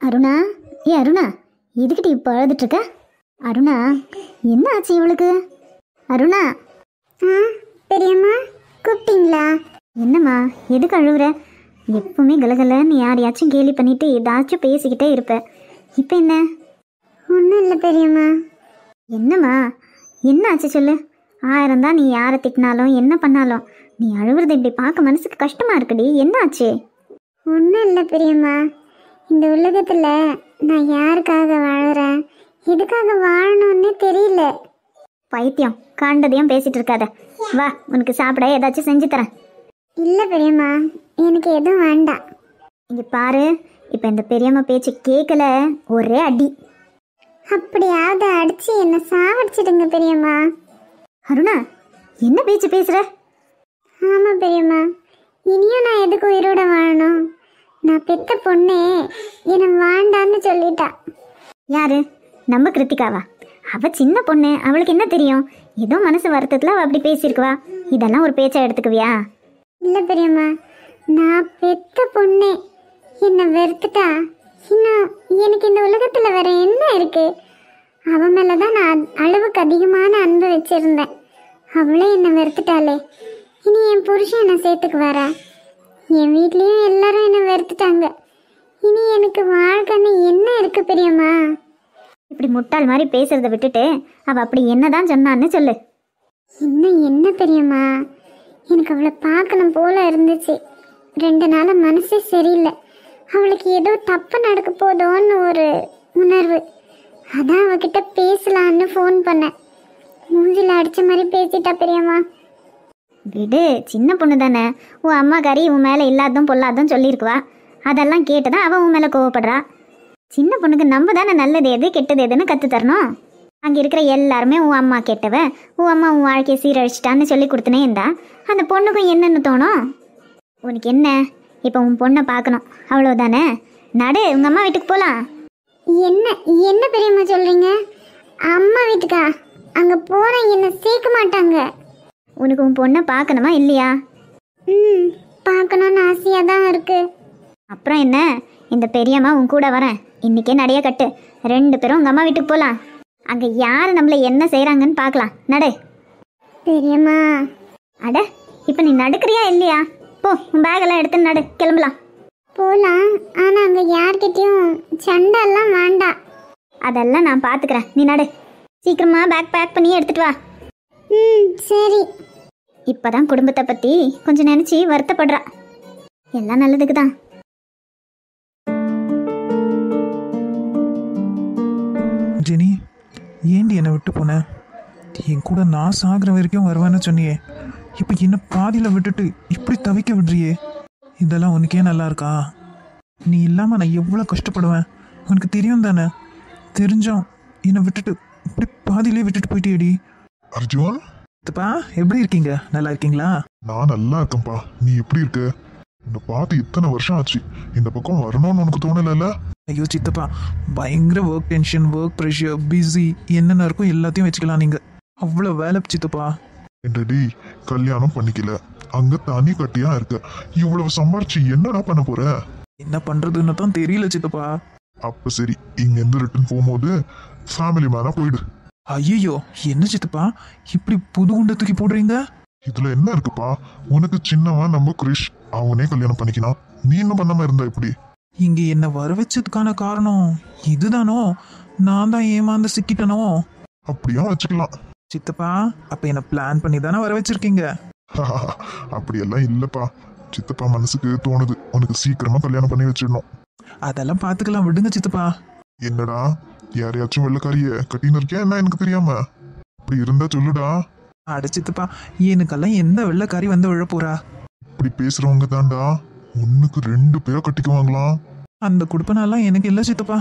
அருணா, அருணா, எதுக்கிட்ட இப்போ அழுதுட்டு இருக்க? அருணா, என்ன ஆச்சு இவளுக்கு? அருணா. பெரியம்மா கூப்பிட்டீங்களா? என்னம்மா, எதுக்கு அழுகுற? எப்பவுமே கலகலன்னு யாரையாச்சும் கேலி பண்ணிட்டு ஏதாச்சும் பேசிக்கிட்டே இருப்ப. இப்போ என்ன? ஒன்றும் இல்லை பெரியம்மா. என்னம்மா, என்ன ஆச்சு சொல்லு. 1000 தான் நீ யாரை திட்டினாலும் என்ன பண்ணாலும் நீ அழுகுறது இப்படி பார்க்க மனசுக்கு கஷ்டமா இருக்குடி. என்ன ஆச்சு? ஒன்றும் இல்லை பெரியம்மா. இந்த உலகத்தில் நான் யாருக்காக வாழறேன், எதுக்காக வாழணும்னே தெரியல. பைத்தியம், கண்டதையும் பேசிட்டு இருக்காத. வா, உனக்கு சாப்பிட ஏதாச்சும் செஞ்சு தரேன். இல்லை பெரியம்மா, எனக்கு எதுவும் வேண்டாம். இங்கே பாரு, இப்போ இந்த பெரியம்மா பேச்சு கேட்கல, ஒரே அடி. அப்படியாவது அடிச்சு என்னை சாவடிச்சிடுங்க பெரியம்மா. அருணா, என்ன பேச்சு பேசுற? ஆமாம் பெரியம்மா, இனியும் நான் எதுக்கு உயிரோட வாழணும்? நான் பெத்த பொண்ணே என்னை வேண்டான்னு சொல்லிட்டா. யாரு? நம்ம கிருத்திகாவா? அவ சின்ன பொண்ணு, அவளுக்கு என்ன தெரியும்? ஏதோ மனசு வருத்தத்தில் அவள் அப்படி பேசியிருக்குவா. இதெல்லாம் ஒரு பேச்சா எடுத்துக்குவியா? இல்லை பெரியம்மா, நான் பெத்த பொண்ணே என்னை வெறுத்துட்டா. இன்னும் எனக்கு இந்த உலகத்தில் வேற என்ன இருக்கு? அவன் மேலே தான் நான் அளவுக்கு அதிகமான அன்பு வச்சிருந்தேன். அவளே என்னை வெறுத்துட்டாளே. இனி என் புருஷன் என்னை சேர்த்துக்குவாரா? என் வீட்லேயும் எல்லாரும் என்னை வெறுத்துட்டாங்க. இனி எனக்கு வாழ்க்கைன்னு என்ன இருக்கு பெரியம்மா? இப்படி முட்டாள் மாதிரி பேசுறதை விட்டுட்டு அவள் அப்படி என்னதான் சொன்னான்னு சொல்லு. இன்னும் என்ன பெரியம்மா, எனக்கு அவளை பார்க்கணும் போல இருந்துச்சு. 2 நாளாக மனசே சரியில்லை. அவளுக்கு ஏதோ தப்பு நடக்க போதோன்னு ஒரு உணர்வு. அதான் அவகிட்ட பேசலான்னு ஃபோன் பண்ணேன். மூஞ்சில் அடித்த மாதிரி பேசிட்டா பெரியம்மா. விடு, சின்ன பொண்ணு தானே. உன் அம்மா கறி உன் மேலே இல்லாதும் பொல்லாதும் சொல்லியிருக்குவா. அதெல்லாம் கேட்டுதான் அவன் உன் மேலே கோவப்படுறா. சின்ன பொண்ணுக்கு நம்ம தானே நல்லது எது கெட்டது எதுன்னு கற்று தரணும். அங்கே இருக்கிற எல்லாருமே உன் அம்மா கெட்டவ, உன் அம்மா உன் வாழ்க்கையை சீரழிச்சிட்டான்னு சொல்லி கொடுத்துனே இருந்தா அந்த பொண்ணுக்கும் என்னென்னு தோணும்? உனக்கு என்ன, இப்போ உன் பொண்ணை பார்க்கணும், அவ்வளோதானே. நடு, உங்கள் அம்மா வீட்டுக்கு போகலாம். என்ன என்ன பெரியம்மா சொல்கிறீங்க? அம்மா வீட்டுக்கா? அங்கே போனால் என்னை சேர்க்க மாட்டாங்க. உனக்கு உன் பொண்ணை பார்க்கணுமா இல்லையா? பார்க்கணுன்னு ஆசையாக தான் இருக்கு. அப்புறம் என்ன, இந்த பெரியம்மா உன் கூட வரேன். இன்றைக்கே நடைய கட்டு, 2 பேரும் உங்கள் அம்மா வீட்டுக்கு போகலாம். அங்கே யார் நம்மளை என்ன செய்கிறாங்கன்னு பார்க்கலாம். நடு பெரியம்மா. அட, இப்போ நீ நடக்கிறியா இல்லையா? போ, உன் பேக்கெல்லாம் எடுத்து நடு, கிளம்பலாம். போகலாம், ஆனால் அங்கே யார்கிட்டையும் சண்டைலாம் வேண்டாம். அதெல்லாம் நான் பார்த்துக்கிறேன், நீ நடு. சீக்கிரமா பேக் பேக் பண்ணி எடுத்துட்டு வா. சரி. இப்போதான் குடும்பத்தை பற்றி கொஞ்சம் நினச்சி வருத்தப்படுறா. எல்லாம் நல்லதுக்கு தான். ஜெனி, ஏண்டி என்னை விட்டு போனேன்? என் கூட நான் சாகிற வரைக்கும் வருவேன்னு சொன்னியே, இப்போ என்ன பாதியில் விட்டுட்டு இப்படி தவிக்க விடுறியே? இதெல்லாம் உனக்கே நல்லா இருக்கா? நீ இல்லாமல் நான் எவ்வளோ கஷ்டப்படுவேன் உனக்கு தெரியும் தானே? தெரிஞ்சோம் என்னை விட்டுட்டு இப்படி பாதியிலே விட்டுட்டு போயிட்டேடி. அர்ஜுன், சித்தப்பா எப்படி இருக்கீங்க? நல்லா இருக்கீங்களா? நான் நல்லா இருக்கேன்ப்பா. நீ எப்படி இருக்க? உன்னை பார்த்து இத்தனை வருஷம் ஆச்சு. இந்த பக்கம் வரணும்னு உனக்கு தோணலைல்ல? ஐயோ சித்தப்பா, பயங்கர work tension, work pressure, busy, என்னென்ன இருக்கோ எல்லாத்தையும் வச்சுக்கலாம். நீங்கள் அவ்வளோ வேலை சித்தப்பா. என்னடி, கல்யாணம் பண்ணிக்கல, அங்க தனி கட்டியா இருக்க, இவ்வளவு சம்பாரிச்சு என்னடா பண்ண போற? என்ன பண்ணுறதுன்னு தான் தெரியல சித்தப்பா. அப்ப சரி, இங்க இருந்து ரிட்டர்ன் போகும்போது ஃபேமிலி மேனா போயிடு. ஐயோ, என்ன சித்தப்பா இப்படி புது குண்டை தூக்கி போடுறீங்க? இதுல என்ன இருக்குப்பா? உனக்கு சின்னவன் நம்ம கிரிஷ், அவனே கல்யாணம் பண்ணிக்கினான். நீ இன்னும் பண்ணாம இருந்தா எப்படி? இங்க என்ன வர வச்சதுக்கான காரணம் இதுதானோ? நான் தான் ஏமாந்து சிக்கிட்டனோ? அப்படியா வச்சுக்கலாம். சித்தப்பா, அப்ப என்ன பிளான் பண்ணி தானே வர வச்சிருக்கீங்க? அப்படியெல்லாம் இல்லப்பா. சித்தப்பா மனசுக்கு தோணுது உனக்கு சீக்கிரமா கல்யாணம் பண்ணி வச்சிடணும். அதெல்லாம் பாத்துக்கலாம், விடுங்க சித்தப்பா. என்னடா, யாரையாச்சும் வெள்ளக்காரிய கட்டின்னு இருக்கியா என்ன எனக்கு தெரியாம? அப்படி இருந்தா சொல்லுடா. அட சித்தப்பா, எனக்கெல்லாம் எந்த வெள்ளைக்காரி வந்து விழ போறா? இப்படி பேசுறவங்க தாண்டா 1க்கு 2 பேரை கட்டிக்குவாங்களாம். அந்த குடுப்பனெல்லாம் எனக்கு இல்லை சித்தப்பா.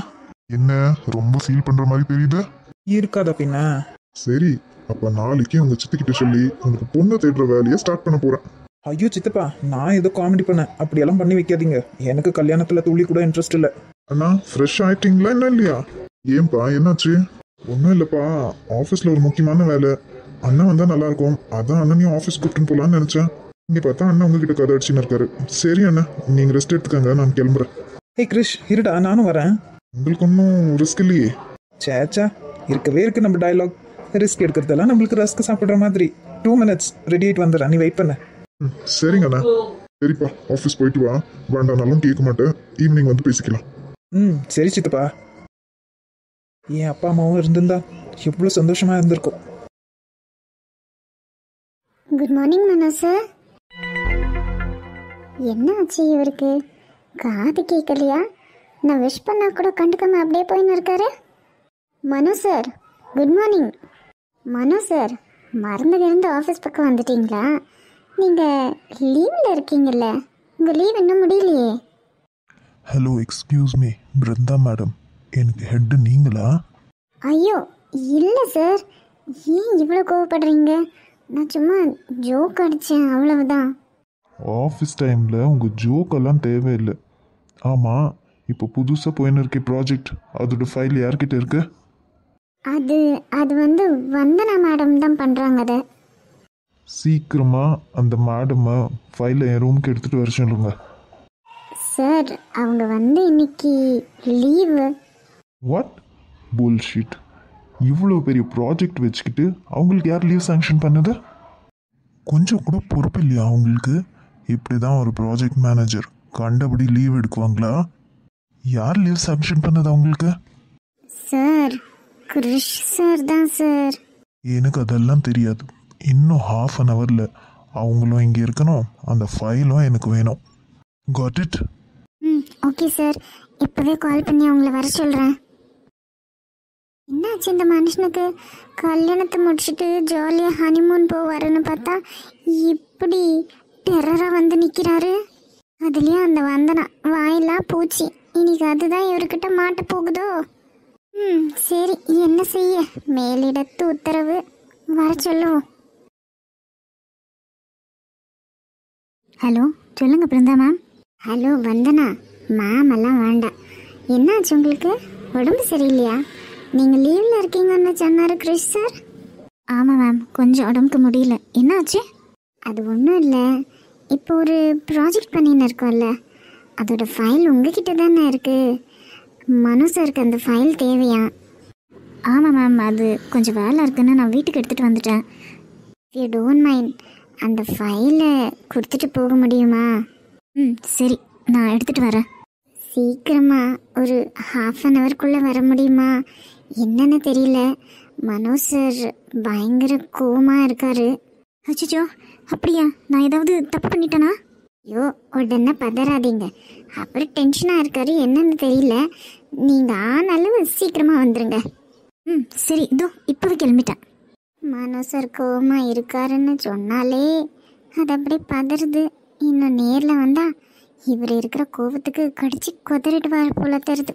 என்ன ரொம்ப ஃபீல் பண்ற மாதிரி தெரியுது? இருக்காதா பின்ன? சரி, அப்ப நாளைக்கு உங்க சித்திக்கிட்ட சொல்லி உனக்கு பொண்ணு தேடுற வேலையை ஸ்டார்ட் பண்ண போறேன். ஐயோ சித்தப்பா, நான் ஏதோ காமெடி பண்ணேன், அப்படியெல்லாம் பண்ணி வைக்காதீங்க. எனக்கு கல்யாணத்துல துளி கூட இன்ட்ரெஸ்ட் இல்லை. அண்ணா, ஃப்ரெஷ் ஆயிட்டீங்களா என்ன இல்லையா? ஏன்பா, என்னாச்சு? ஒன்றும் இல்லைப்பா, ஆஃபீஸில் ஒரு முக்கியமான வேலை. அண்ணா வந்தால் நல்லா இருக்கும், அதான் அண்ணனையும் ஆஃபீஸ் கூப்பிட்டுன்னு போகலான்னு நினச்சேன். இங்கே பார்த்தா அண்ணா உங்ககிட்ட கதை அடிச்சுன்னு இருக்காரு. சரி அண்ணா, நீங்கள் ரெஸ்ட் எடுத்துக்கங்க, நான் கிளம்புறேன். ஏய் கிரிஷ், இருடா, நானும் வரேன். உங்களுக்கு ஒன்றும் ரிஸ்க் இல்லையே. சேச்சா, இருக்கவே இருக்கு நம்ம டயலாக். ரிஸ்க் எடுக்கிறதெல்லாம் நம்மளுக்கு ரஸ்க் சாப்பிட்ற மாதிரி. 2 minutes ரெடி ஆகிட்டு வந்துடுறேன், நீ வெயிட் பண்ண. சரிங்கண்ணா. சரிப்பா, ஆஃபீஸ் போயிட்டு வா. வேண்டாம்னாலும் கேட்க மாட்டேன். ஈவினிங் வந்து பேசிக்கலாம். சரி சித்தப்பா. என் அப்பா அம்மாவும் இருந்திருந்தா எவ்வளோ சந்தோஷமா இருந்திருக்கும். குட் மார்னிங் மனோ சார். என்ன ஆச்சு இவருக்கு? காது கேட்கலையா? நான் விஷ் பண்ணா கூட கண்டுக்காம அப்படியே போயின்னு இருக்காரு. மனோ சார், குட் மார்னிங். மனோ சார், மறந்து ஆஃபீஸ் பக்கம் வந்துட்டீங்களா? நீங்கள் லீவில் இருக்கீங்கல்ல, உங்கள் லீவ் இன்னும் முடியலையே. Hello, excuse me Brinda madam, எனக்கு ஹெட்டு நீங்களா? ஐயோ இல்லை சார், ஏன் இவ்வளோ கோவப்படுறீங்க? நான் சும்மா ஜோக் அடித்தேன், அவ்வளவுதான். ஆஃபீஸ் டைமில் உங்கள் ஜோக்கெல்லாம் தேவையில்லை. ஆமாம், இப்போ புதுசாக போயின்னு இருக்க ப்ராஜெக்ட், அதோட ஃபைல் யார்கிட்ட இருக்கு? அது வந்து வந்தனா மேடம் தான் பண்ணுறாங்க. அதை சீக்கிரமாக அந்த மேடமை ஃபைலை என் ரூமுக்கு எடுத்துகிட்டு வர சொல்லுங்க. சார், அவங்க வந்து இன்னைக்கு லீவு. What bullshit! இவ்வளோ பெரிய ப்ராஜெக்ட் வச்சுக்கிட்டு அவங்களுக்கு யார் லீவ் சாங்ஷன் பண்ணது? கொஞ்சம் கூட பொறுப்பு இல்லையா அவங்களுக்கு? இப்படி தான் ஒரு ப்ராஜெக்ட் மேனேஜர் கண்டபடி லீவ் எடுக்குவாங்களா? யார் லீவ் சாங்ஷன் பண்ணது அவங்களுக்கு? சார், கிரிஷ் சார் தான் சார். எனக்கு அதெல்லாம் தெரியாது. இன்னும் ½ an hour அவங்களும் இங்கே இருக்கணும், அந்த ஃபைலும் எனக்கு வேணும். Got it? ஓகே சார், இப்போவே கால் பண்ணி அவங்கள வர சொல்கிறேன். என்னாச்சு இந்த மனுஷனுக்கு? கல்யாணத்தை முடிச்சுட்டு ஜாலியாக ஹனிமூன் போவாருன்னு பார்த்தா இப்படி டெரராக வந்து நிற்கிறாரு. அதுலேயும் அந்த வந்தனா வாயெல்லாம் பூச்சி. இன்னைக்கு அதுதான் இவர்கிட்ட மாட்ட போகுதோ? சரி, என்ன செய்ய, மேலிடத்து உத்தரவு, வர சொல்லுவோம். ஹலோ, சொல்லுங்க பிருந்தா மேம். ஹலோ வந்தனா மேம், எல்லாம் வேண்டாம். என்னாச்சு உங்களுக்கு? உடம்பு சரியில்லையா? நீங்கள் லீவில் இருக்கீங்கன்னு சொன்னார் கிரிஷ் சார். ஆமாம் மேம், கொஞ்சம் உடம்புக்கு முடியல. என்னாச்சு? அது ஒன்றும் இல்லை, இப்போ ஒரு ப்ராஜெக்ட் பண்ணின்னு இருக்கோம்ல, அதோட ஃபைல் உங்ககிட்ட தானே இருக்குது. மனோ சாருக்கு அந்த ஃபைல் தேவையா? ஆமாம் மேம், அது கொஞ்சம் வேலை இருக்குன்னு நான் வீட்டுக்கு எடுத்துகிட்டு வந்துட்டேன். யூ டோன்ட் மைண்ட், அந்த ஃபைலை கொடுத்துட்டு போக முடியுமா? சரி, நான் எடுத்துகிட்டு வரேன். சீக்கிரமாக ஒரு ½ an hour வர முடியுமா? என்னன்னு தெரியல, மனோ சார் பயங்கர கோவமாக இருக்காரு. அச்சோ, அப்படியா? நான் ஏதாவது தப்பு பண்ணிட்டேனா? ஐயோ, உடனே பதறாதீங்க. அப்புறம் டென்ஷனாக இருக்காரு, என்னன்னு தெரியல. நீங்கள் ஆனாலும் சீக்கிரமாக வந்துடுங்க. சரி, இதோ இப்போவே கிளம்பிட்டேன். மனோ சார் கோவமாக இருக்காருன்னு சொன்னாலே அது அப்படியே பதறுது. இன்னும் நேரில் வந்தால் இவர் இருக்கிற கோவத்துக்கு கடிச்சு கொதறிடுவார் போல தருது.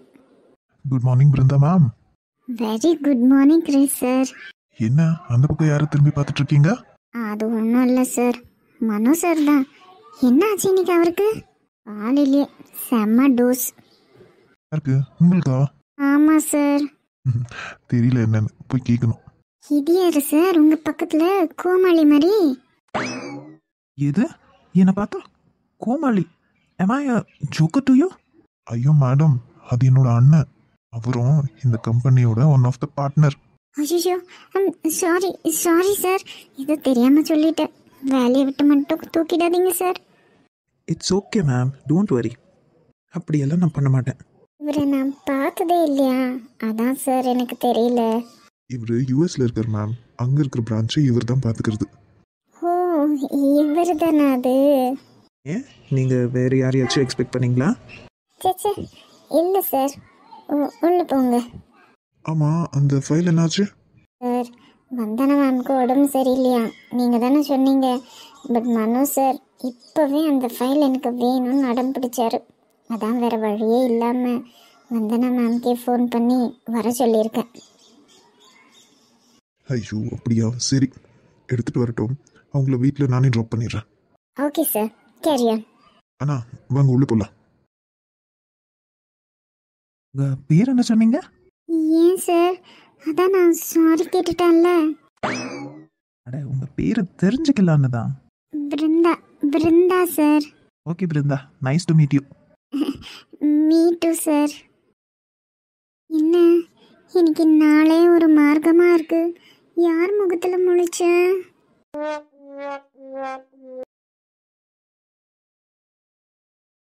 Good morning Brinda ma'am. Very good morning Krish sir. என்ன அந்த பக்கம் யாரை திரும்பி பார்த்துட்டு இருக்கீங்க? அது ஒன்றும் இல்லை சார், மனோ சார் தான். என்ன ஆச்சு இன்னைக்கு அவருக்கு? காலையிலே செம்ம டோஸ். யாருக்கு? உங்களுக்கா? ஆமாம் சார். தெரியல, என்னன்னு போய் கேட்கணும். இது யாரு சார் உங்கள் பக்கத்தில் கோமாளி மாதிரி? எது? என்னை பார்த்தா கோமாளி? am I a joker to you? ஐயோ மேடம், அது என்னோட அண்ணன். அவரும் இந்த கம்பெனியோட ஒன் ஆஃப் த பார்ட்னர். ஐயோ, சாரி சார், இது தெரியாமல் சொல்லிட்டேன். வேலையை விட்டு மட்டும் தூக்கிடாதீங்க sir. It's okay ma'am, don't worry. அப்படியெல்லாம் நான் பண்ண மாட்டேன். இவரை நான் பார்த்ததே இல்லையா, அதான் சார் எனக்கு தெரியல. இவர் யூஎஸ்ல இருக்கார் மேம். அங்க இருக்கிற பிரான்ச்சை இவர் தான் பாத்துக்கிறது. ஓ, இவர் தானே அது? ஏன், நீங்கள் வேறு யாரையாச்சும் எக்ஸ்பெக்ட் பண்ணீங்களா? சேச்சே, இல்லை சார். உள்ள போங்க. ஆமா, அந்த ஃபைல் என்னாச்சு? சார், வந்தனா மேம்க்கு உடம்பு சரியில்லையா, நீங்கள் தானே சொன்னீங்க. பட் மனோ சார் இப்போவே அந்த ஃபைல் எனக்கு வேணும்னு அடம் பிடிச்சாரு. அதான் வேறு வழியே இல்லாமல் வந்தனா மேம்கே ஃபோன் பண்ணி வர சொல்லியிருக்கேன். ஐயோ அப்படியா, சரி எடுத்துட்டு வரட்டும். அவங்கள வீட்டில் நானே ட்ராப் பண்ணிடுறேன். Okay sir, கேரியா. அண்ணா வாங்க உள்ள போகலாம். உங்கள் பேர் என்ன சொன்னீங்க? ஏன் சார், அதான் நான் சாரி கேட்டுட்டேன்ல. அட, உங்கள் பேரை தெரிஞ்சுக்கலான்னு தான். Brinda sir. Okay Brinda, nice to meet you. Me too sir. என்ன இன்னைக்கு நாளே ஒரு மார்க்கமா இருக்கு. யார் முகத்துல முழிச்ச?